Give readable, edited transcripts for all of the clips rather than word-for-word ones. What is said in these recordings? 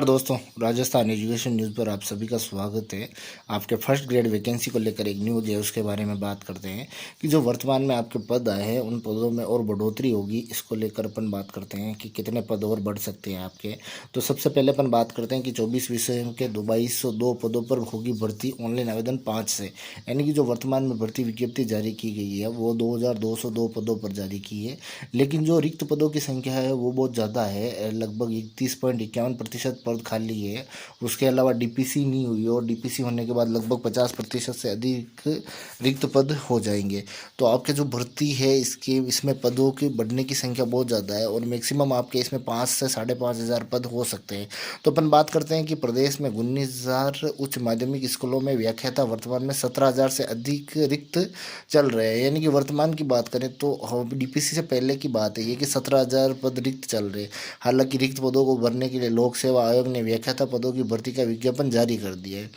दोस्तों, Rajasthan education news पर आप सभी का स्वागत है। आपके फर्स्ट ग्रेड वैकेंसी को लेकर एक न्यूज़ है, उसके बारे में बात करते हैं कि जो वर्तमान में आपके पद आए हैं उन पदों में और बढ़ोतरी होगी। इसको लेकर अपन बात करते हैं कि कितने पद और बढ़ सकते हैं आपके। तो सबसे पहले अपन बात करते हैं कि 24 विषयों के 2202 पदों पर होगी भर्ती। ऑनलाइन आवेदन 5 से, यानी कि जो वर्तमान में भर्ती विज्ञप्ति जारी की गई है वो 2202 पदों पर जारी की है। लेकिन जो रिक्त पदों की संख्या है वो बहुत ज़्यादा है, लगभग 31.51% पद खाली है। उसके अलावा डीपीसी नहीं हुई और डीपीसी होने के बाद लगभग 50% से अधिक रिक्त पद हो जाएंगे। तो आपके जो भर्ती है इसमें पदों की बढ़ने की संख्या बहुत ज़्यादा है और मैक्सिमम आपके इसमें 5 से 5,500 पद हो सकते हैं। तो अपन बात करते हैं कि प्रदेश में 19,000 उच्च माध्यमिक स्कूलों में व्याख्याता वर्तमान में 17,000 से अधिक रिक्त चल रहे हैं। यानी कि वर्तमान की बात करें तो डीपीसी से पहले की बात है ये कि 17,000 पद रिक्त चल रहे हैं। हालांकि रिक्त पदों को भरने के लिए लोक सेवा आयोग ने व्याख्याता पदों की भर्ती का विज्ञापन जारी कर दिया है।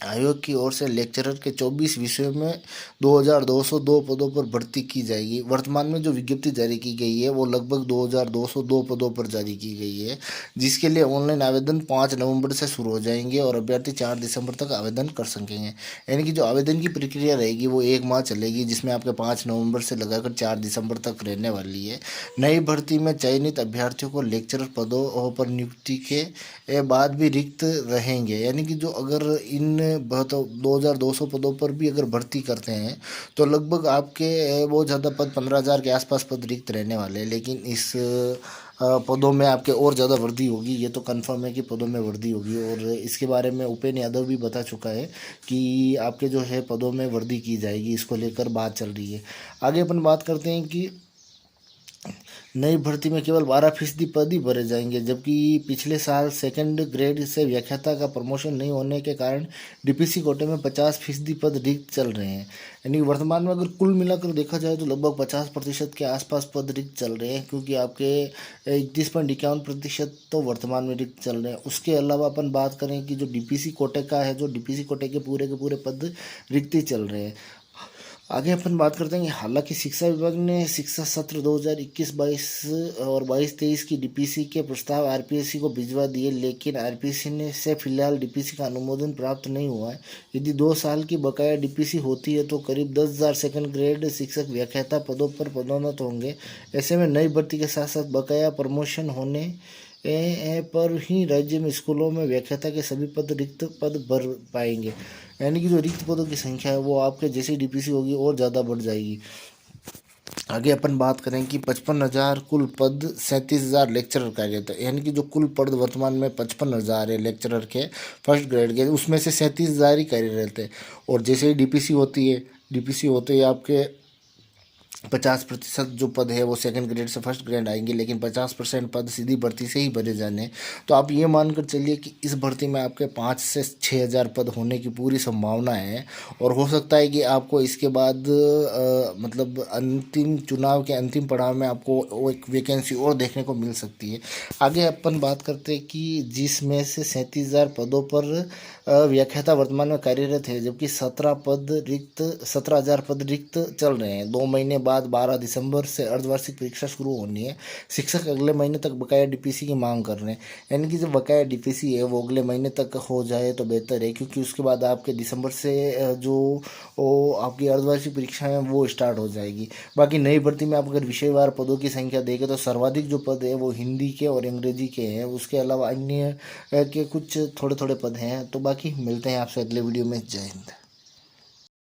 आयोग की ओर से लेक्चरर के 24 विषयों में 2202 पदों पर भर्ती की जाएगी। वर्तमान में जो विज्ञप्ति जारी की गई है वो लगभग 2202 पदों पर जारी की गई है, जिसके लिए ऑनलाइन आवेदन 5 नवंबर से शुरू हो जाएंगे और अभ्यर्थी 4 दिसंबर तक आवेदन कर सकेंगे। यानी कि जो आवेदन की प्रक्रिया रहेगी वो 1 माह चलेगी, जिसमें आपके 5 नवंबर से लगाकर 4 दिसंबर तक रहने वाली है। नई भर्ती में चयनित अभ्यर्थियों को लेक्चरर पदों पर नियुक्ति के बाद भी रिक्त रहेंगे। यानी कि जो अगर इन 2200 पदों पर भी अगर भर्ती करते हैं तो लगभग आपके बहुत ज़्यादा पद 15,000 के आसपास पद रिक्त रहने वाले हैं। लेकिन इस पदों में आपके और ज़्यादा वृद्धि होगी, ये तो कंफर्म है कि पदों में वृद्धि होगी। और इसके बारे में उपेंद्र यादव भी बता चुका है कि आपके जो है पदों में वृद्धि की जाएगी। इसको लेकर बात चल रही है। आगे अपन बात करते हैं कि नई भर्ती में केवल 12% पद ही भरे जाएंगे, जबकि पिछले साल सेकंड ग्रेड से व्याख्याता का प्रमोशन नहीं होने के कारण डीपीसी कोटे में 50% पद रिक्त चल रहे हैं। यानी वर्तमान में अगर कुल मिलाकर देखा जाए तो लगभग 50% के आसपास पद रिक्त चल रहे हैं, क्योंकि आपके 31.51% तो वर्तमान में रिक्त चल रहे हैं। उसके अलावा अपन बात करें कि जो डीपीसी कोटे का है, जो डीपीसी कोटे के पूरे पद रिक्त ही चल रहे हैं। आगे अपन बात करते हैं कि हालांकि शिक्षा विभाग ने शिक्षा सत्र 2021-22 और 22-23 की डीपीसी के प्रस्ताव आरपीएससी को भिजवा दिए, लेकिन आरपीएससी ने से फिलहाल डीपीसी का अनुमोदन प्राप्त नहीं हुआ है। यदि 2 साल की बकाया डीपीसी होती है तो करीब 10,000 सेकंड ग्रेड शिक्षक व्याख्याता पदों पर पदोन्नत होंगे। ऐसे में नई भर्ती के साथ साथ बकाया प्रमोशन होने पर ही राज्य में स्कूलों में व्याख्याता के सभी रिक्त पद भर पाएंगे। यानी कि जो रिक्त पदों की संख्या है वो आपके जैसी डीपीसी होगी और ज़्यादा बढ़ जाएगी। आगे अपन बात करें कि 55,000 कुल पद, 37,000 लेक्चरर कार्यरत है। यानी कि जो कुल पद वर्तमान में 55,000 है लेक्चरर के फर्स्ट ग्रेड के, उसमें से 37,000 ही कार्यरत है। और जैसे ही डीपीसी होती है, डीपीसी होते ही आपके 50% जो पद है वो सेकंड ग्रेड से फर्स्ट ग्रेड आएंगे, लेकिन 50% पद सीधी भर्ती से ही भरे जाने। तो आप ये मानकर चलिए कि इस भर्ती में आपके 5 से 6,000 पद होने की पूरी संभावना है। और हो सकता है कि आपको इसके बाद मतलब अंतिम चुनाव के अंतिम पड़ाव में आपको वो एक वैकेंसी और देखने को मिल सकती है। आगे अपन बात करते हैं कि जिसमें से 37,000 पदों पर व्याख्याता वर्तमान में कार्यरत है, जबकि 17,000 पद रिक्त चल रहे हैं। 2 महीने बाद 12 दिसंबर से अर्धवार्षिक परीक्षा शुरू होनी है। शिक्षक अगले महीने तक बकाया डीपीसी की मांग कर रहे हैं। यानी कि जो बकाया डीपीसी है वो अगले महीने तक हो जाए तो बेहतर है, क्योंकि उसके बाद आपके दिसंबर से जो आपकी अर्धवार्षिक परीक्षा है वो स्टार्ट हो जाएगी। बाकी नई भर्ती में आप अगर विषयवार पदों की संख्या देखें तो सर्वाधिक जो पद है वो हिंदी के और अंग्रेजी के हैं। उसके अलावा अन्य के कुछ थोड़े थोड़े पद हैं। तो बाकी मिलते हैं आपसे अगले वीडियो में। जय हिंद।